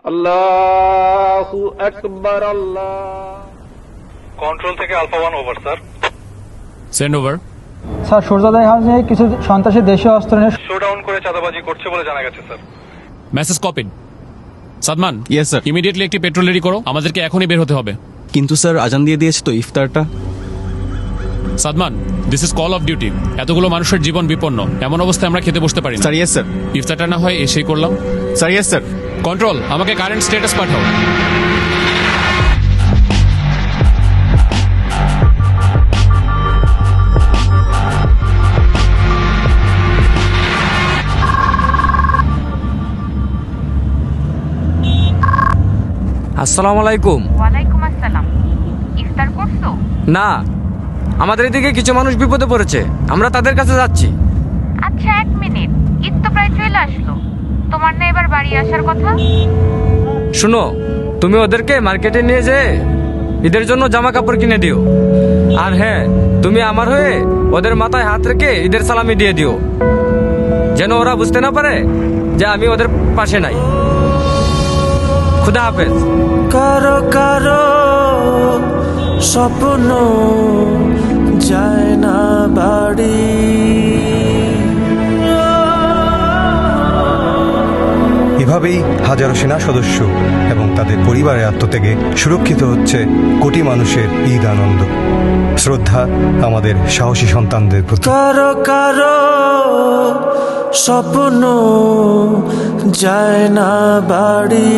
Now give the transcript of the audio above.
আল্লাহু আকবার। আল্লাহ। কন্ট্রোল থেকে alpha 1 over sir. Send over. Sir সূর্যোদয় হাউসে কিছু সন্ত্রাসী দেশীয় অস্ত্র নিয়ে শোডাউন করে চাঁদাবাজি করছে বলে জানা গেছে sir. Message copied. Sadman, yes sir. Immediately একটি পেট্রোল রেডি করো, আমাদেরকে এখনই বের হতে হবে। কিন্তু স্যার আজান দিয়ে দিয়েছে তো ইফতারটা। Sadman, this is call of duty. এতগুলো মানুষের জীবন বিপন্ন, এমন অবস্থায় আমরা খেতে বসতে পারি না। Sir yes sir. ইফতারটা না হয় এসেই করলাম। Sir yes sir. কন্ট্রোল, আমাকে কারেন্ট স্ট্যাটাস পাঠাও। আসসালামু আলাইকুম। ওয়ালাইকুম আসসালাম। ইফতার করছো? না, আমাদের এদিকে কিছু মানুষ বিপদে পড়েছে, আমরা তাদের কাছে যাচ্ছি। আচ্ছা, 1 মিনিট, ঈদ তো প্রায় চলে আসলো, তোমার না এবার বাড়ি আসার কথা? শুনো, তুমি ওদেরকে মার্কেটে নিয়ে যেয়ে ঈদের জন্য জামা কাপড় কিনে দিও। আর হ্যাঁ, তুমি আমার হয়ে ওদের মাথায় হাত রেখে ঈদের সালামি দিয়ে দিও, যেন ওরা বুঝতে না পারে যে আমি ওদের পাশে নাই। খুদা হাফেজ। কারো কারো স্বপ্ন যায় না বাড়ি, এভাবেই হাজারো সেনা সদস্য এবং তাদের পরিবারের আত্মত্যাগে সুরক্ষিত হচ্ছে কোটি মানুষের ঈদ আনন্দ। শ্রদ্ধা আমাদের সাহসী সন্তানদের প্রতি। কারো কারো স্বপ্ন যায় না বাড়ি।